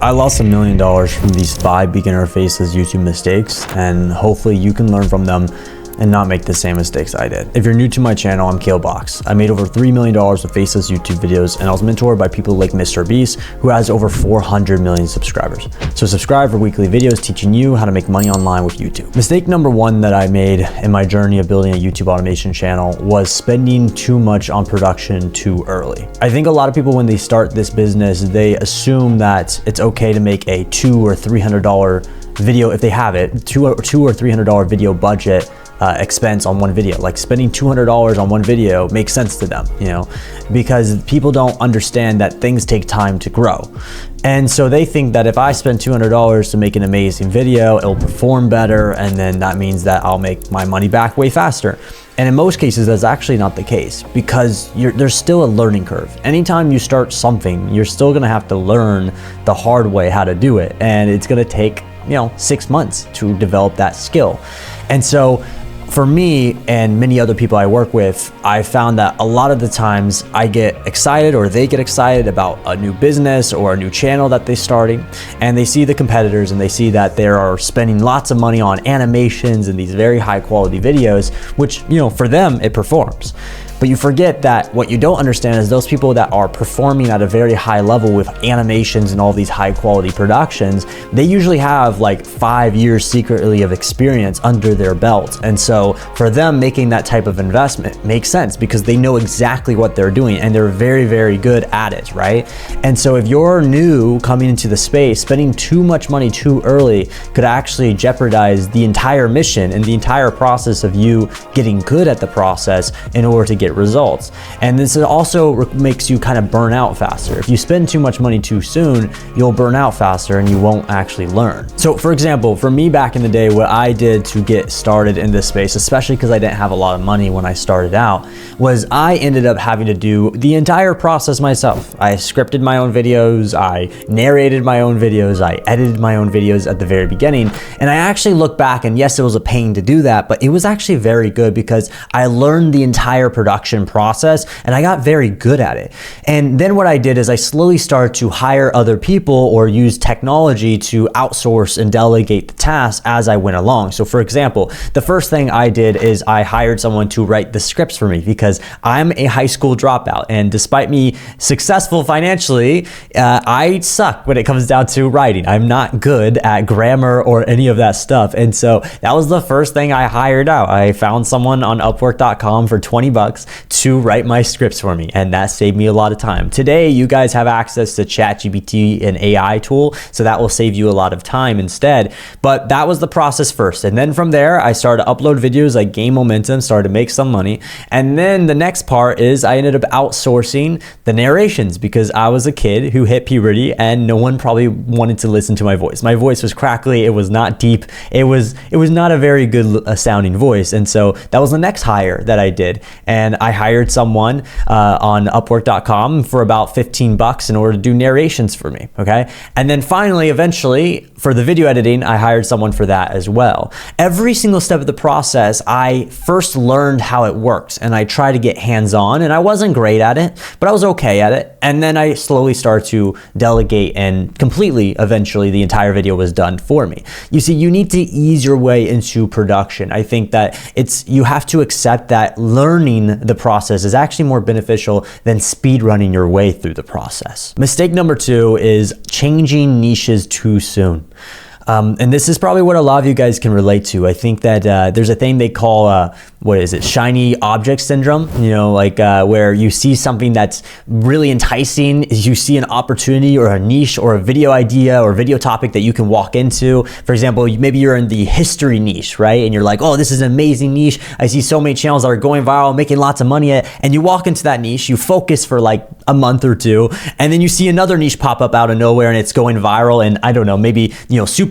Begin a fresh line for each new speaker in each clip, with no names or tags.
I lost $1 million from these 5 beginner faceless YouTube mistakes, and hopefully you can learn from them and not make the same mistakes I did. If you're new to my channel, I'm Box. I made over $3 million with faceless YouTube videos, and I was mentored by people like Mr. Beast, who has over 400 million subscribers. So subscribe for weekly videos teaching you how to make money online with YouTube. Mistake number 1 that I made in my journey of building a YouTube automation channel was spending too much on production too early. I think a lot of people, when they start this business, they assume that it's okay to make a $200 or $300 video if they have it, $200 or $300 video budget expense on one video. Like spending $200 on one video makes sense to them, you know, because people don't understand that things take time to grow. And so they think that if I spend $200 to make an amazing video, it'll perform better, and then that means that I'll make my money back way faster. And in most cases, that's actually not the case, because there's still a learning curve. Anytime you start something, you're still gonna have to learn the hard way how to do it. And it's gonna take, 6 months to develop that skill. And so for me and many other people I work with, I found that a lot of the times I get excited, or they get excited about a new business or a new channel that they're starting, and they see the competitors and they see that they are spending lots of money on animations and these very high quality videos, which, for them it performs. But you forget that what you don't understand is those people that are performing at a very high level with animations and all these high quality productions, they usually have like 5 years secretly of experience under their belt. And so for them, making that type of investment makes sense because they know exactly what they're doing and they're very, very good at it, right? And so if you're new coming into the space, spending too much money too early could actually jeopardize the entire mission and the entire process of you getting good at the process in order to get results. And this also makes you kind of burn out faster. If you spend too much money too soon, you'll burn out faster and you won't actually learn. So for example, for me back in the day, what I did to get started in this space, especially because I didn't have a lot of money when I started out, was I ended up having to do the entire process myself. I scripted my own videos, I narrated my own videos, I edited my own videos at the very beginning. And I actually look back, and yes, it was a pain to do that, but it was actually very good because I learned the entire production process and I got very good at it. And then what I did is I slowly started to hire other people or use technology to outsource and delegate the tasks as I went along. So for example, the first thing I did is I hired someone to write the scripts for me because I'm a high school dropout, and despite me successful financially, I suck when it comes down to writing. I'm not good at grammar or any of that stuff. And so that was the first thing I hired out. I found someone on Upwork.com for $20 to write my scripts for me, and that saved me a lot of time. Today, you guys have access to ChatGPT, an AI tool, so that will save you a lot of time instead. But that was the process first. And then from there, I started to upload videos, I gained momentum, started to make some money. And then the next part is I ended up outsourcing the narrations because I was a kid who hit puberty and no one probably wanted to listen to my voice. My voice was crackly, it was not deep, it was not a very good sounding voice. And so that was the next hire that I did. And I hired someone on Upwork.com for about $15 in order to do narrations for me, okay? And then finally, eventually, for the video editing, I hired someone for that as well. Every single step of the process, I first learned how it works, and I tried to get hands-on, and I wasn't great at it, but I was okay at it. And then I slowly started to delegate, and completely, eventually, the entire video was done for me. You see, you need to ease your way into production. I think that you have to accept that learning the process is actually more beneficial than speed running your way through the process. Mistake number 2 is changing niches too soon. And this is probably what a lot of you guys can relate to. I think that there's a thing they call, shiny object syndrome, where you see something that's really enticing, you see an opportunity or a niche or a video idea or video topic that you can walk into. For example, maybe you're in the history niche, right? And you're like, oh, this is an amazing niche. I see so many channels that are going viral, making lots of money at it. And you walk into that niche, you focus for like a month or two, and then you see another niche pop up out of nowhere and it's going viral. And I don't know, maybe,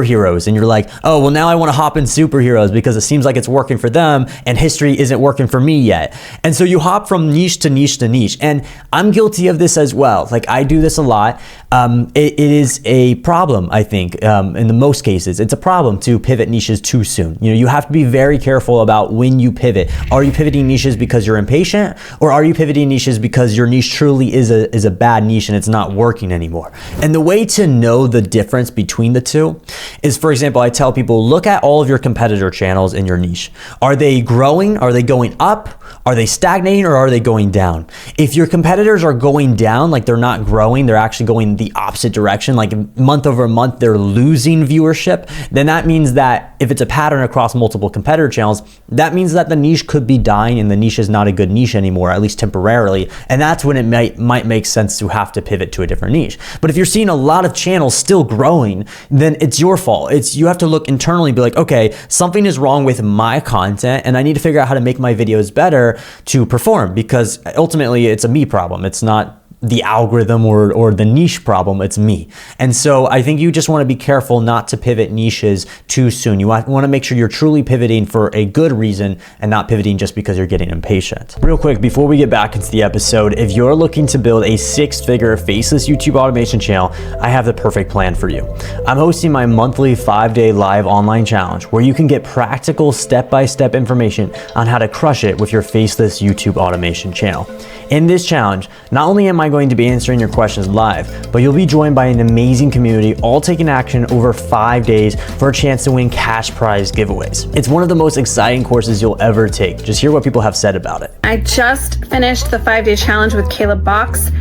superheroes. And you're like, oh, well, now I want to hop in superheroes because it seems like it's working for them. And history history isn't working for me yet. And so you hop from niche to niche to niche. And I'm guilty of this as well. Like, I do this a lot. It is a problem, I think, in the most cases. It's a problem to pivot niches too soon. You know, you have to be very careful about when you pivot. Are you pivoting niches because you're impatient, or are you pivoting niches because your niche truly is a bad niche and it's not working anymore? And the way to know the difference between the two is, for example, I tell people, look at all of your competitor channels in your niche. Are they growing? Are they going up? Are they stagnating, or are they going down? If your competitors are going down, like they're not growing, they're actually going the opposite direction, like month over month, they're losing viewership, then that means that if it's a pattern across multiple competitor channels, that means that the niche could be dying and the niche is not a good niche anymore, at least temporarily. And that's when it might make sense to have to pivot to a different niche. But if you're seeing a lot of channels still growing, then it's your fault. You have to look internally and be like, okay, something is wrong with my content and I need to figure out how to make my videos better to perform, because ultimately it's a me problem. It's not the algorithm or the niche problem, it's me. And so I think you just want to be careful not to pivot niches too soon. You want to make sure you're truly pivoting for a good reason and not pivoting just because you're getting impatient. Real quick, before we get back into the episode, if you're looking to build a 6-figure faceless YouTube automation channel, I have the perfect plan for you. I'm hosting my monthly 5-day live online challenge where you can get practical step-by-step information on how to crush it with your faceless YouTube automation channel. In this challenge, not only am I going to be answering your questions live, but you'll be joined by an amazing community, all taking action over 5 days for a chance to win cash prize giveaways. It's one of the most exciting courses you'll ever take. Just hear what people have said about it.
I just finished the 5-day challenge with Caleb Box.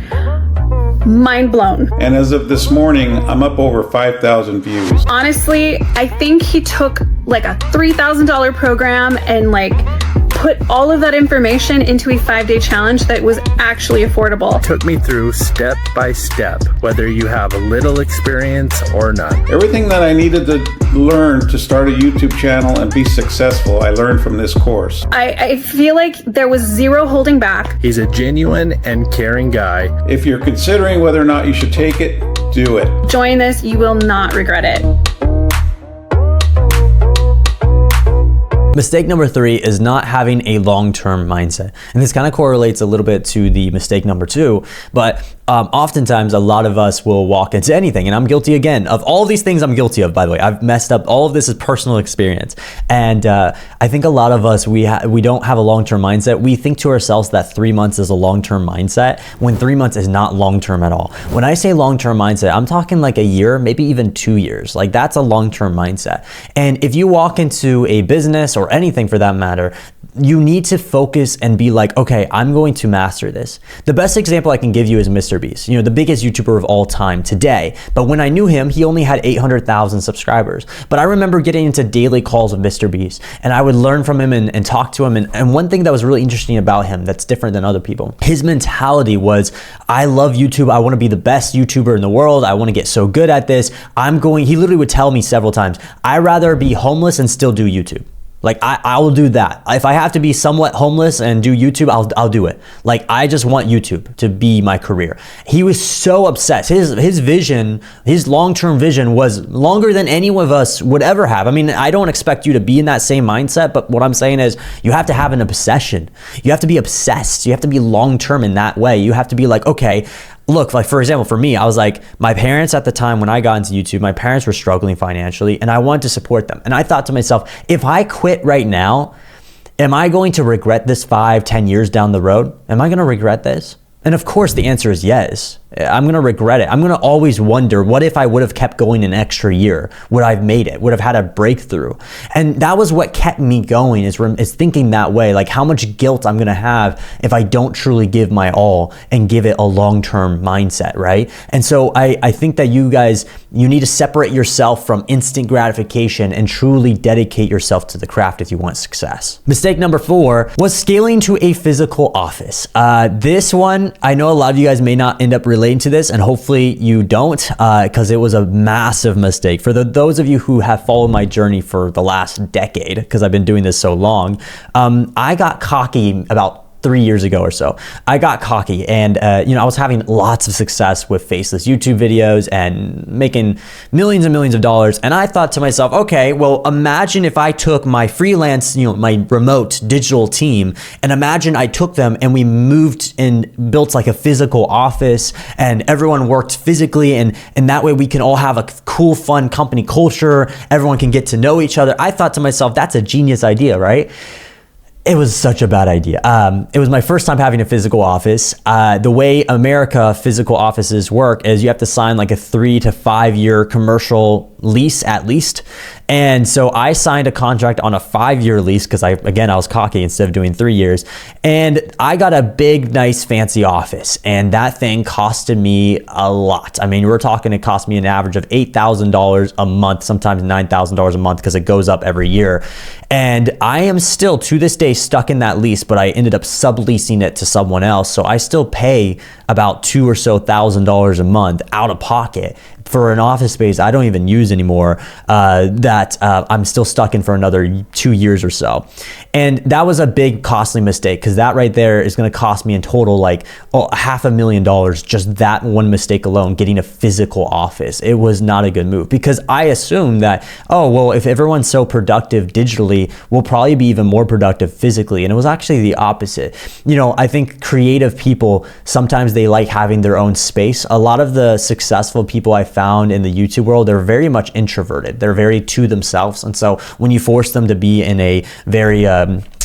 Mind blown.
And as of this morning, I'm up over 5,000 views.
Honestly, I think he took like a $3,000 program and like put all of that information into a 5-day challenge that was actually affordable.
Took me through step by step, whether you have a little experience or none.
Everything that I needed to learn to start a YouTube channel and be successful, I learned from this course.
I feel like there was zero holding back.
He's a genuine and caring guy.
If you're considering whether or not you should take it, do it.
Join this, you will not regret it.
Mistake number 3 is not having a long-term mindset. And this kind of correlates a little bit to the mistake number 2, but oftentimes a lot of us will walk into anything, and I'm guilty again of all of these things. I'm guilty of, by the way. I've messed up. All of this is personal experience. And I think a lot of us, we don't have a long-term mindset. We think to ourselves that 3 months is a long-term mindset when 3 months is not long-term at all. When I say long-term mindset, I'm talking like a year, maybe even 2 years. Like, that's a long-term mindset. And if you walk into a business or anything for that matter, you need to focus and be like, okay, I'm going to master this. The best example I can give you is Mr. Beast, you know, the biggest YouTuber of all time today. But when I knew him, he only had 800,000 subscribers. But I remember getting into daily calls with Mr. Beast, and I would learn from him and talk to him. And one thing that was really interesting about him that's different than other people, his mentality was, I love YouTube. I want to be the best YouTuber in the world. I want to get so good at this. He literally would tell me several times, I'd rather be homeless and still do YouTube. Like, I will do that. If I have to be somewhat homeless and do YouTube, I'll do it. Like, I just want YouTube to be my career. He was so obsessed. His vision, his long-term vision was longer than any of us would ever have. I mean, I don't expect you to be in that same mindset, but what I'm saying is you have to have an obsession. You have to be obsessed. You have to be long-term in that way. You have to be like, okay, look, like for example, for me, I was like, my parents at the time when I got into YouTube, my parents were struggling financially and I wanted to support them. And I thought to myself, if I quit right now, am I going to regret this 5-10 years down the road? Am I going to regret this? And of course the answer is yes. I'm going to regret it. I'm going to always wonder, what if I would have kept going an extra year? Would I have made it? Would have had a breakthrough? And that was what kept me going, is thinking that way, like how much guilt I'm going to have if I don't truly give my all and give it a long-term mindset, right? And so I think that you guys, you need to separate yourself from instant gratification and truly dedicate yourself to the craft if you want success. Mistake number 4 was scaling to a physical office. This one, I know a lot of you guys may not end up relating to this, and hopefully you don't, because it was a massive mistake. For those of you who have followed my journey for the last decade, because I've been doing this so long, I got cocky about 3 years ago or so, I got cocky and, I was having lots of success with faceless YouTube videos and making millions and millions of dollars. And I thought to myself, okay, well, imagine if I took my freelance, my remote digital team, and imagine I took them and we moved and built like a physical office and everyone worked physically. And that way we can all have a cool, fun company culture. Everyone can get to know each other. I thought to myself, that's a genius idea, right? It was such a bad idea. It was my first time having a physical office. The way America physical offices work is you have to sign like a 3 to 5 year commercial lease at least. And so I signed a contract on a 5-year lease because I was cocky instead of doing 3 years. And I got a big, nice, fancy office. And that thing costed me a lot. I mean, we're talking, it cost me an average of $8,000 a month, sometimes $9,000 a month because it goes up every year. And I am still to this day stuck in that lease, but I ended up subleasing it to someone else. So I still pay about $2,000 or so a month out of pocket for an office space I don't even use anymore, that I'm still stuck in for another 2 years or so. And that was a big costly mistake because that right there is going to cost me in total like $500,000, just that one mistake alone, getting a physical office. It was not a good move because I assumed that, if everyone's so productive digitally, we'll probably be even more productive physically. And it was actually the opposite. I think creative people, sometimes they like having their own space. A lot of the successful people I found in the YouTube world, they're very much introverted. They're very to themselves. And so when you force them to be in a very,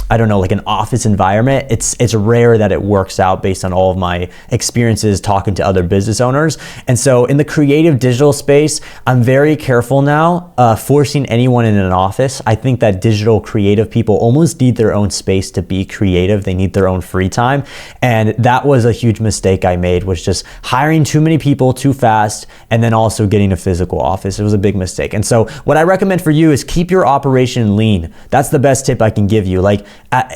like an office environment, it's rare that it works out based on all of my experiences talking to other business owners. And so in the creative digital space, I'm very careful now forcing anyone in an office. I think that digital creative people almost need their own space to be creative. They need their own free time. And that was a huge mistake I made, was just hiring too many people too fast and then also getting a physical office. It was a big mistake. And so what I recommend for you is keep your operation lean. That's the best tip I can give you. Like,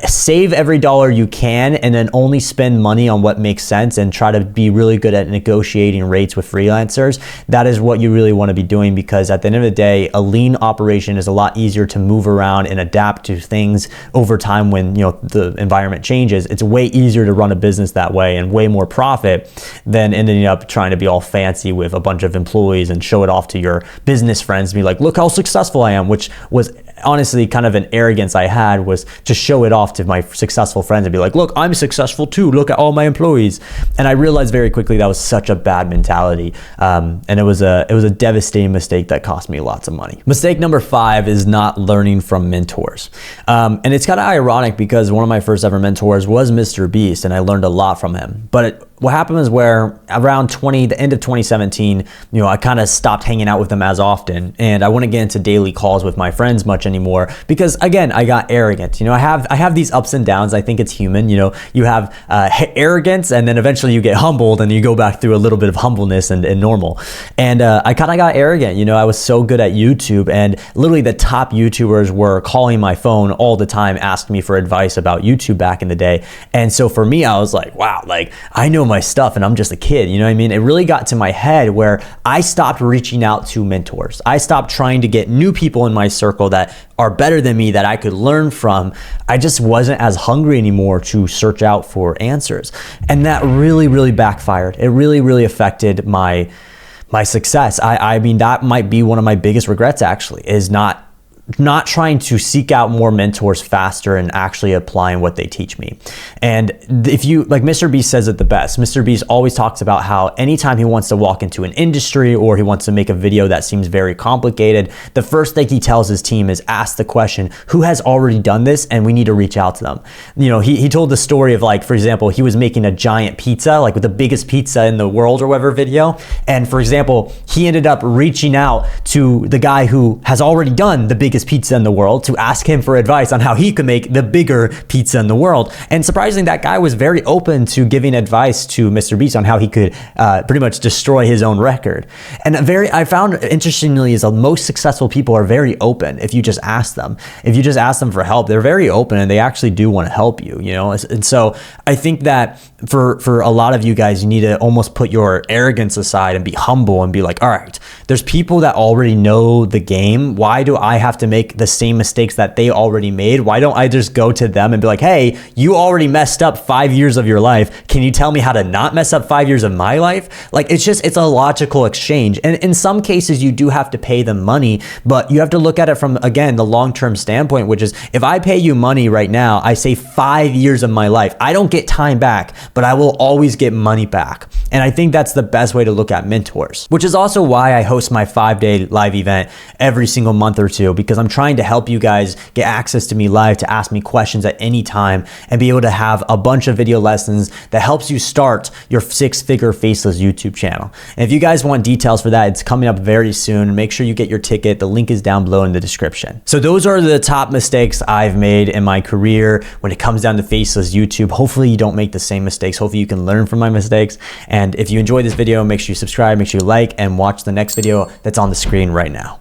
save every dollar you can and then only spend money on what makes sense and try to be really good at negotiating rates with freelancers. That is what you really want to be doing, because at the end of the day, a lean operation is a lot easier to move around and adapt to things over time when the environment changes. It's way easier to run a business that way and way more profit than ending up trying to be all fancy with a bunch of employees and show it off to your business friends and be like, look how successful I am, which was honestly kind of an arrogance I had, was to show it off to my successful friends and be like, look, I'm successful too. Look at all my employees. And I realized very quickly that was such a bad mentality. And it was a devastating mistake that cost me lots of money. Mistake number 5 is not learning from mentors. And it's kind of ironic because one of my first ever mentors was Mr. Beast and I learned a lot from him. But what happened was where around the end of 2017, I kind of stopped hanging out with them as often, and I wouldn't get into daily calls with my friends much anymore because, again, I got arrogant. I have these ups and downs. I think it's human. You have arrogance, and then eventually you get humbled, and you go back through a little bit of humbleness and normal. And I kind of got arrogant. I was so good at YouTube, and literally the top YouTubers were calling my phone all the time, asking me for advice about YouTube back in the day. And so for me, I was like, wow, like I know my stuff and I'm just a kid. You know what I mean? It really got to my head where I stopped reaching out to mentors. I stopped trying to get new people in my circle that are better than me that I could learn from. I just wasn't as hungry anymore to search out for answers. And that really, really backfired. It really, really affected my success. I mean, that might be one of my biggest regrets actually, is not trying to seek out more mentors faster and actually applying what they teach me. And if you, like Mr. Beast says it the best, Mr. Beast always talks about how anytime he wants to walk into an industry or he wants to make a video that seems very complicated, the first thing he tells his team is ask the question, who has already done this? And we need to reach out to them. He told the story of, like, for example, he was making a giant pizza, like with the biggest pizza in the world or whatever video. And for example, he ended up reaching out to the guy who has already done the biggest pizza in the world to ask him for advice on how he could make the bigger pizza in the world. And surprisingly, that guy was very open to giving advice to Mr. Beast on how he could pretty much destroy his own record. And I found interestingly is the most successful people are very open if you just ask them. If you just ask them for help, they're very open and they actually do want to help you, And so I think that for a lot of you guys, you need to almost put your arrogance aside and be humble and be like, all right, there's people that already know the game. Why do I have to make the same mistakes that they already made? Why don't I just go to them and be like, hey, you already messed up 5 years of your life. Can you tell me how to not mess up 5 years of my life? Like, it's a logical exchange. And in some cases, you do have to pay them money, but you have to look at it from, again, the long-term standpoint, which is if I pay you money right now, I save 5 years of my life. I don't get time back, but I will always get money back. And I think that's the best way to look at mentors, which is also why I host my 5-day live event every single month or two, because I'm trying to help you guys get access to me live, to ask me questions at any time and be able to have a bunch of video lessons that helps you start your 6-figure faceless YouTube channel. And if you guys want details for that, it's coming up very soon. Make sure you get your ticket. The link is down below in the description. So those are the top mistakes I've made in my career when it comes down to faceless YouTube. Hopefully you don't make the same mistakes. Hopefully you can learn from my mistakes. And if you enjoyed this video, make sure you subscribe, make sure you like, and watch the next video that's on the screen right now.